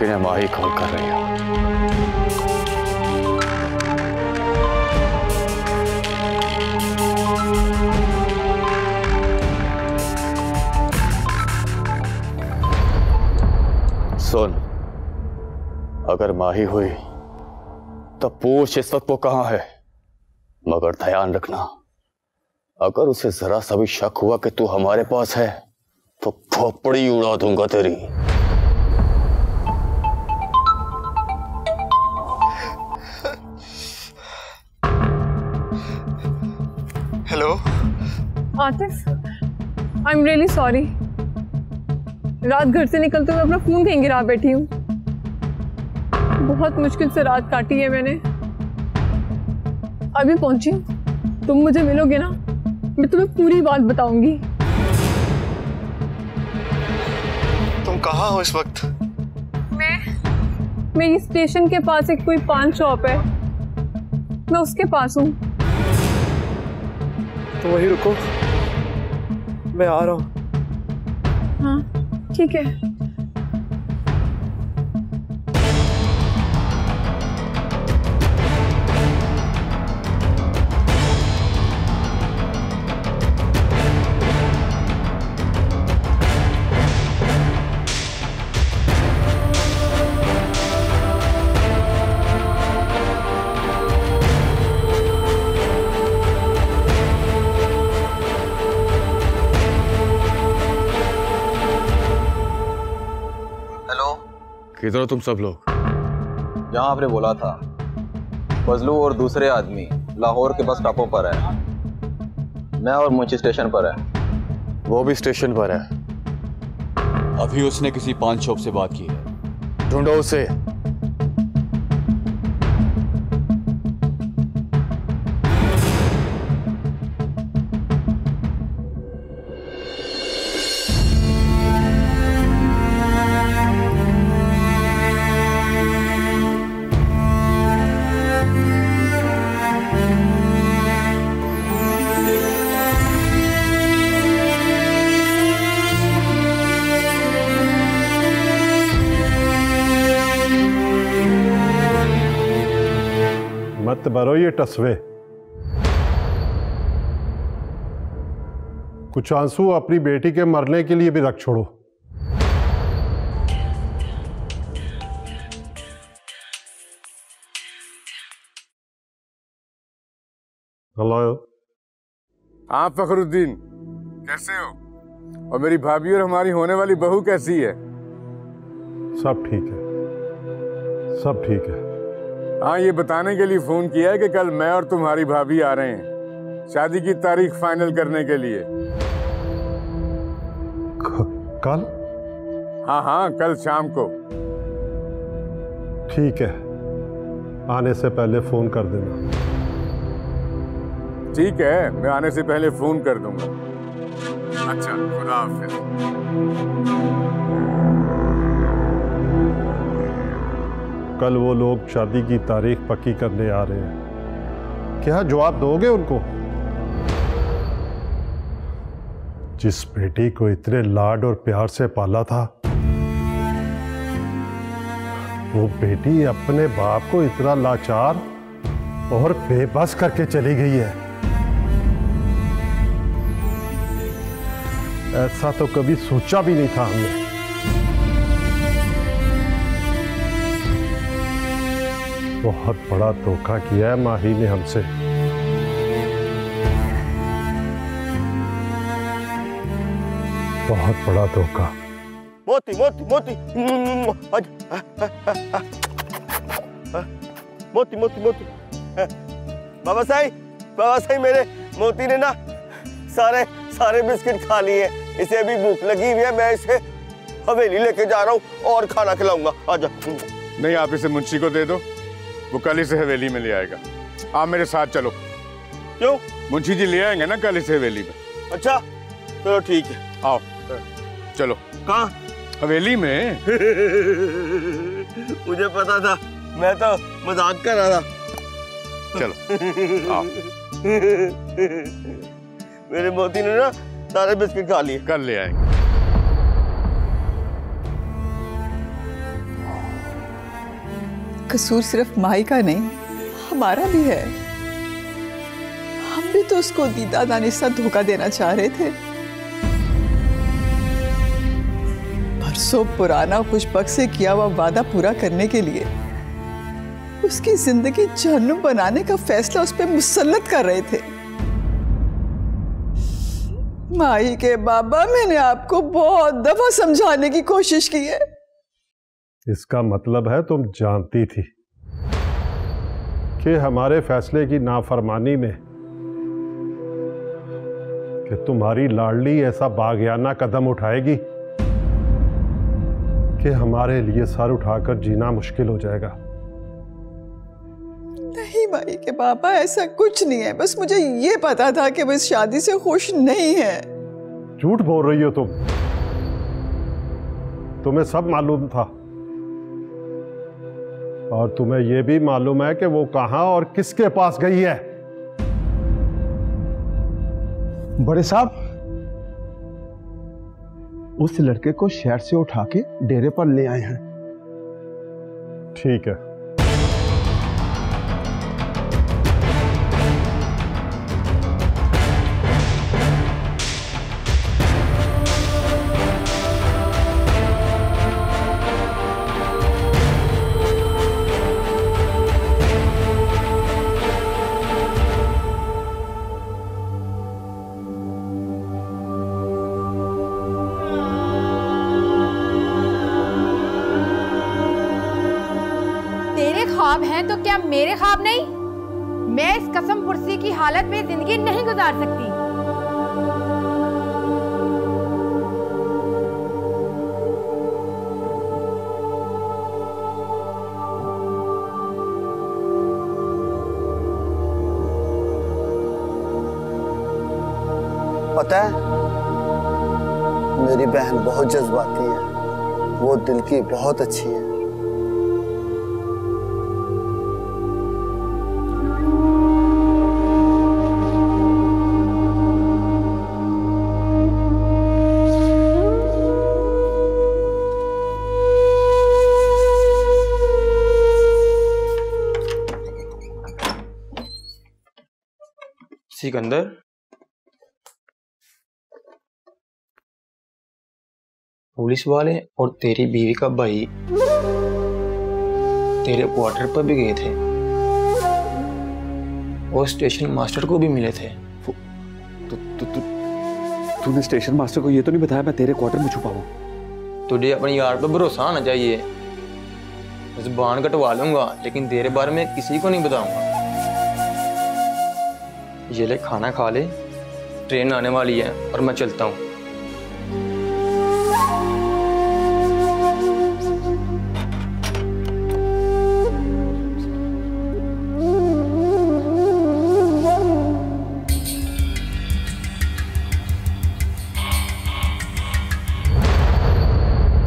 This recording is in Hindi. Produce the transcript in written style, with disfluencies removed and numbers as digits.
मुमकिन है माही कॉल कर रही हो। सुन, अगर माही हुई तो पूछ इस वक्त वो कहां है, मगर ध्यान रखना अगर उसे जरा सा भी शक हुआ कि तू हमारे पास है तो खोपड़ी उड़ा दूंगा तेरी। Hello Atif, I am really sorry. रात घर से निकलते हुए अपना फोन कहीं गिरा बैठी हूँ। बहुत मुश्किल से रात काटी है मैंने। अभी पहुंची हूँ, तुम मुझे मिलोगे ना, मैं तुम्हें पूरी बात बताऊंगी। तुम कहाँ हो इस वक्त? मेरी स्टेशन के पास एक कोई पान शॉप है, मैं उसके पास हूँ। तो वहीं रुको, मैं आ रहा हूँ। हाँ ठीक है। किधर हो तुम सब लोग? जहां आपने बोला था, फजलू और दूसरे आदमी लाहौर के बस स्टॉपों पर है। मैं और मुंशी स्टेशन पर है। वो भी स्टेशन पर है। अभी उसने किसी पान शॉप से बात की है, ढूंढो उसे। मत भरो ये टसवे। कुछ आंसू अपनी बेटी के मरने के लिए भी रख छोड़ो। हेलो। हाँ फखरुद्दीन, कैसे हो? और मेरी भाभी और हमारी होने वाली बहू कैसी है? सब ठीक है, सब ठीक है। हाँ, ये बताने के लिए फोन किया है कि कल मैं और तुम्हारी भाभी आ रहे हैं शादी की तारीख फाइनल करने के लिए। कल? हाँ, कल शाम को। ठीक है, आने से पहले फोन कर देना। ठीक है, मैं आने से पहले फोन कर दूंगा। अच्छा, खुदा हाफिज। कल वो लोग शादी की तारीख पक्की करने आ रहे हैं, क्या जवाब दोगे उनको? जिस बेटी को इतने लाड और प्यार से पाला था, वो बेटी अपने बाप को इतना लाचार और बेबस करके चली गई है। ऐसा तो कभी सोचा भी नहीं था हमने। बहुत बड़ा धोखा किया है माही ने हमसे। बहुत बड़ा धोखा। मोती मोती मोती मोती मोती मोती। बाबा साई मेरे मोती ने ना सारे बिस्किट खा लिए। इसे अभी भूख लगी हुई है, मैं इसे हवेली लेके जा रहा हूँ और खाना खिलाऊंगा। आजा। नहीं, आप इसे मुंशी को दे दो, वो कल इसे हवेली में ले आएगा। आप मेरे साथ चलो। क्यों? मुंशी जी ले आएंगे ना कल इसे हवेली में। अच्छा चलो ठीक है, आओ चलो। कहाँ? हवेली में। मुझे पता था, मैं तो मजाक कर रहा था। चलो आओ। मेरे मोती ने ना सारे बिस्किट खा लिए। कल ले आएंगे। कसूर सिर्फ माही का नहीं, हमारा भी है। हम भी तो उसको दीदा दानिस्ता धोखा देना चाह रहे थे। बरसों पुराना खुशबक से किया हुआ वादा पूरा करने के लिए उसकी जिंदगी जहन्नुम बनाने का फैसला उस पर मुसल्लत कर रहे थे। माही के बाबा, मैंने आपको बहुत दफा समझाने की कोशिश की है। इसका मतलब है तुम जानती थी कि हमारे फैसले की नाफरमानी में कि तुम्हारी लाडली ऐसा बागियाना कदम उठाएगी कि हमारे लिए सर उठाकर जीना मुश्किल हो जाएगा। नहीं माही के पापा, ऐसा कुछ नहीं है। बस मुझे ये पता था कि वो इस शादी से खुश नहीं है। झूठ बोल रही हो तुम। तुम्हें सब मालूम था और तुम्हें यह भी मालूम है कि वो कहां और किसके पास गई है। बड़े साहब, उस लड़के को शहर से उठा के डेरे पर ले आए हैं। ठीक है, ख्वाब हैं तो क्या मेरे ख्वाब नहीं? मैं इस कसम पुरसी की हालत में जिंदगी नहीं गुजार सकती। पता है, मेरी बहन बहुत जज्बाती है, वो दिल की बहुत अच्छी है। सिकंदर, पुलिस वाले और तेरी बीवी का भाई तेरे क्वार्टर पर भी गए थे और स्टेशन मास्टर को भी मिले थे। तूने स्टेशन मास्टर को ये तो नहीं बताया मैं तेरे क्वार्टर में छुपा हूं? तुझे अपनी यार पर भरोसा आना चाहिए। जुबान कटवा लूंगा लेकिन तेरे बारे में किसी को नहीं बताऊंगा। ये ले, खाना खा ले, ट्रेन आने वाली है और मैं चलता हूँ।